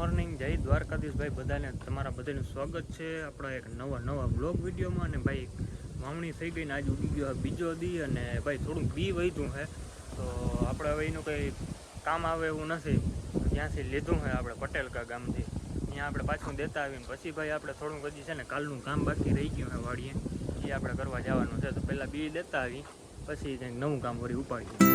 Morning, જય દ્વારકાધીશ ભાઈ બધાને. તમારા બધાનું સ્વાગત છે આપણા એક નવા બ્લોગ વિડીયોમાં. અને ભાઈ વાવણી થઈ ગઈ ને આજ ઉગી ગયો બીજો દી, અને ભાઈ થોડુંક બી વધ્યું છે તો આપણે હવે એનું કંઈ કામ આવે એવું નથી. ત્યાંથી લીધું છે આપણે પટેલકા ગામથી, ત્યાં આપણે પાછું દેતા આવીને પછી ભાઈ આપણે થોડુંક હજી છે ને કાલનું કામ બાકી રહી ગયું છે વાડીએ, એ આપણે કરવા જવાનું છે. તો પહેલાં બી દેતા આવી પછી કંઈક નવું કામ વળી ઉપાડીએ.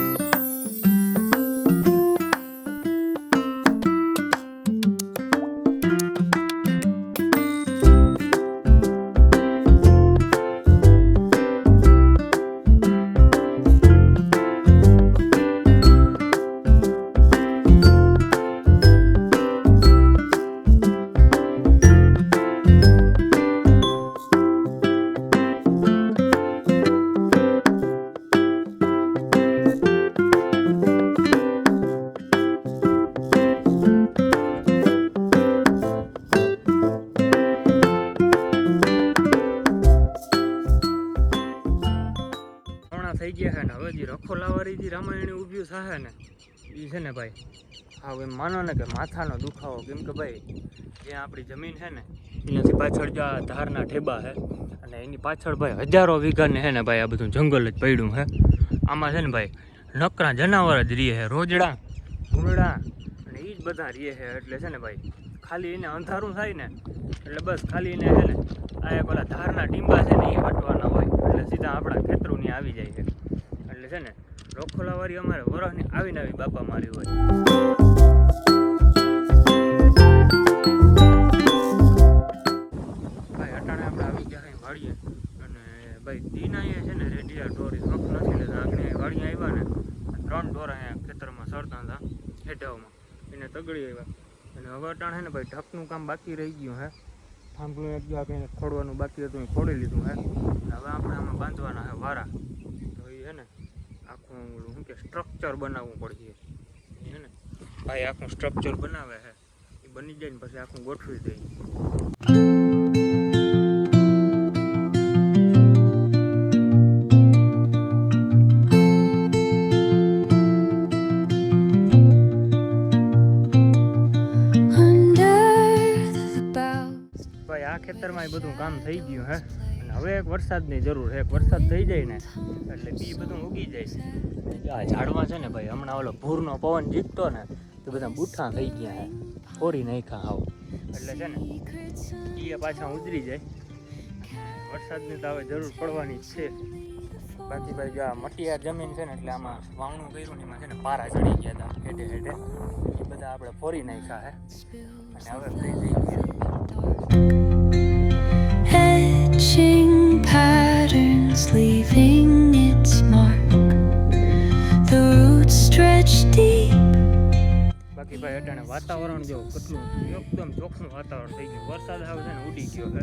થઈ ગયા છે ને હવે જે રખોલાવાળી જે રામાયણ ઊભી થશે ને એ છે ને ભાઈ હા એમ માનો ને કે માથાનો દુખાવો. કેમ કે ભાઈ જ્યાં આપણી જમીન છે ને એનાથી પાછળ જો આ ધારના ઠેબા છે, અને એની પાછળ ભાઈ હજારો વીઘાને છે ને ભાઈ આ બધું જંગલ જ પડ્યું છે. આમાં છે ને ભાઈ નકરા જનાવર જ રહે છે, રોજડા ભૂંડા અને એ જ બધા રહે છે. એટલે છે ને ભાઈ ખાલી એને અંધારું થાય ને એટલે બસ ખાલી એને છે ને આ એક ઓલા ધારના ટીંબા છે ને એ વટવાના હોય એટલે સીધા આપણા ખેતરોની આવી જાય છે. એટલે છે ને રખોલાવાળી અમારે વરસની આવીને આવી બાપા મારી હોય. ભાઈ અટાણે આપણે આવી ગયા વાળીએ, અને ભાઈ દીના એ છે ને રેડિયા ઢોરી હક નથી લેતા. આગળ વાળીએ આવ્યા ને 3 ઢોર અહીંયા ખેતરમાં સરતા હતા હેઠાઓમાં, એને તગડી આવ્યા. અને હવે અટાણે ને ભાઈ ઢકનું કામ બાકી રહી ગયું હે, થાંભલું એક જો આપણે ખોડવાનું બાકી હતું એ ખોડી લીધું હે. હવે આપણે આમાં બાંધવાના છે વારા. તો એ છે ને આખું શું કે સ્ટ્રક્ચર બનાવવું પડશે. એ છે ને ભાઈ આખું સ્ટ્રક્ચર બનાવે છે, એ બની જાય ને પછી આખું ગોઠવી દઈએ. આ ખેતરમાં એ બધું કામ થઈ ગયું હે, અને હવે એક વરસાદની જરૂર છે. એક વરસાદ થઈ જાય ને એટલે બી બધું ઉગી જાય. આ ઝાડમાં છે ને ભાઈ હમણાં ઓલો ભૂરનો પવન જીતતો ને તો બધા બુઠ્ઠા થઈ ગયા હે, ફોરી નાખ્યા હાવ. એટલે છે ને એ પાછા ઉતરી જાય. વરસાદની તો હવે જરૂર પડવાની જ છે. બાકી ભાઈ જો આ મટિયાર જમીન છે ને એટલે આમાં વાવણું કર્યું ને એમાં છે ને પારા ચડી ગયા હતા હેઠે હેઠે, એ બધા આપણે ફોરી નાખ્યા હે અને હવે થઈ જઈ ગયા. Etching patterns, leaving its mark. The roots stretch deep. બાકી ભાઈ અટાણે વાતાવરણ જો કેટલું એકદમ ચોખ્ખું વાતાવરણ થઈ ગયું. વરસાદ આવે છે ને ઉડી ગયો છે.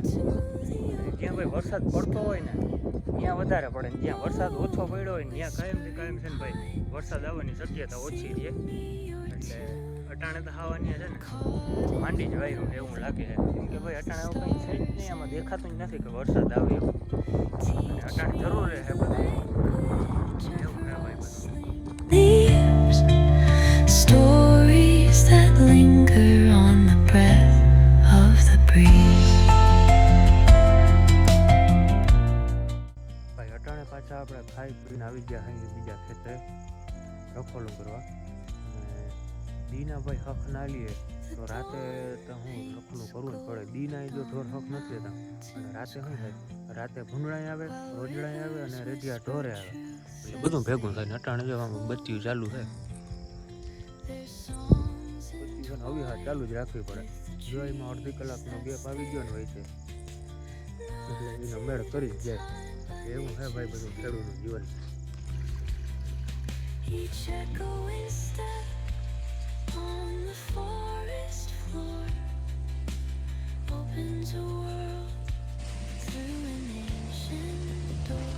જ્યાં ભાઈ વરસાદ પડતો હોય ને ત્યાં વધારે પડે, ને જ્યાં વરસાદ ઓછો પડ્યો હોય ને ત્યાં કાયમ છે ને ભાઈ વરસાદ આવવાની શક્યતા ઓછી રહે. એટલે અટાણે તો ખાવાની છે ને માંડી જ વાયરું એવું લાગે છે. કેમ કે ભાઈ અટાણે એવું કંઈ છે જ નહીં, આમાં દેખાતું જ નથી કે વરસાદ આવે એવું. અને અટાણે જરૂર છે બધું એવું છે ભાઈ બધું. Leaves, stories that linger on the breath of the breeze. ભાઈ અટાણે પાછા આપણે ખાઈ પીને આવી ગયા અહીં બીજા ખેતરે રખોલું કરવા. દીના ભાઈ હક ના લઈએ તો રાતે તો હું રખલું કરવું જ પડે. દીના જો ઢોર હક નથી લેતા અને રાતે શું થાય, રાતે ભૂંડળાય આવે, રોજડાય આવે અને રેડિયા ઢોરે આવે, એટલે બધું ભેગું થાય. અટાણે જો આમાં બત્તીઓ ચાલુ છે, બત્તીઓ હવે હા ચાલુ જ રાખવી પડે. જો એમાં અડધી કલાકનો ગેપ આવી ગયો ને હોય છે એટલે એનો મેળ કરી જ જાય. એવું છે ભાઈ બધું ખેડૂતનું જીવન. Each echoing step on the forest floor opens a world through an ancient door.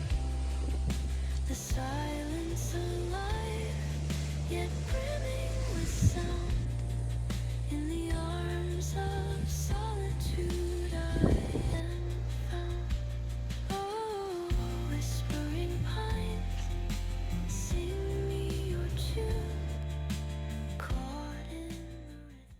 The silence alive, yet brimming with sound. In the arms of solitude I am found. Oh, whispering pines, sing me your tune. Caught in the rain.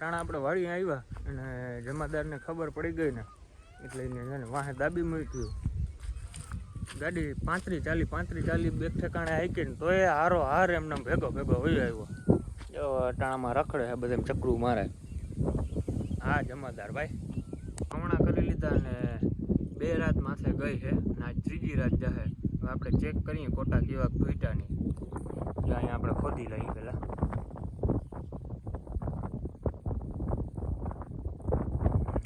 ટાણા આપણે વાળીને આવ્યા અને જમાદારને ખબર પડી ગઈ ને એટલે એને છે ને વાહે દાબી મૂક્યું. ગાડી 35-40 બે ઠેકાણે હાઈકીને તોય હારો હાર એમને ભેગો વહી આવ્યો. જો ટાણામાં રખડે છે બધા ચક્રું મારે. હા જમાદાર ભાઈ હમણાં કરી લીધા ને 2 રાત માથે ગઈ છે ને આજ 3જી રાત જાહે. હવે આપણે ચેક કરીએ કોટા કેવા ફૂટ્યા નહીં. અહીંયા આપણે ખોદી લઈએ પેલા.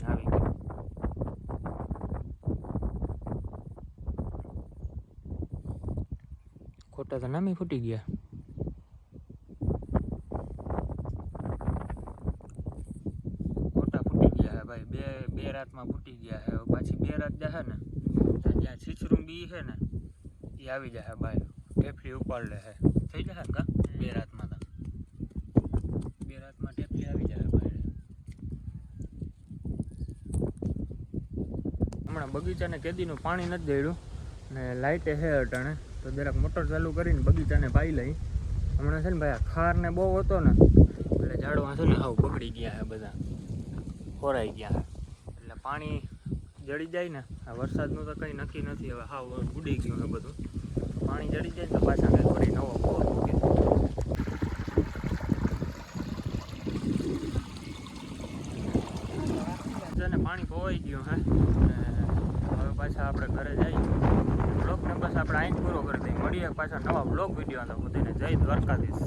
આવી ગયું. ખોટા તો નામી ફૂટી ગયા. ખોટા ફૂટી ગયા હે ભાઈ. બે રાતમાં ફૂટી ગયા હે. પાછી 2 રાત જાહે ને તો જ્યાં છીછરું બી છે ને એ આવી જશે ભાઈ. ટેફલી ઉપાડ લે હે. થઈ જશે કા 2 રાતમાં તો 2 રાતમાં ટેફલી આવી જશે ભાઈ. હમણાં બગીચાને કેદીનું પાણી નથી દેડ્યું ને લાઇટે હે અટાણે તો જરાક મોટર ચાલુ કરીને બગીચાને પાઈ લઈ. હમણાં છે ને ભાઈ આ ખાર ને બહુ હતો ને એટલે ઝાડવા છે ને હાવ બગડી ગયા છે બધા, ખોરાઈ ગયા છે. એટલે પાણી જડી જાય ને આ વરસાદનું તો કંઈ નક્કી નથી. હવે હાવ ઉડી ગયું છે બધું. પાણી જડી જાય ને તો પાછા કંઈ ફરી નવો બોર મૂકી ને પાણી પોવાઈ ગયું હે. હવે પાછા આપણે ઘરે જઈએ. બ્લોગને બસ આપણે અહીં પૂરો કરી દઈએ. મળીએ પાછા નવા બ્લોગ વિડીયો. તો બધાને જય દ્વારકાધીશ.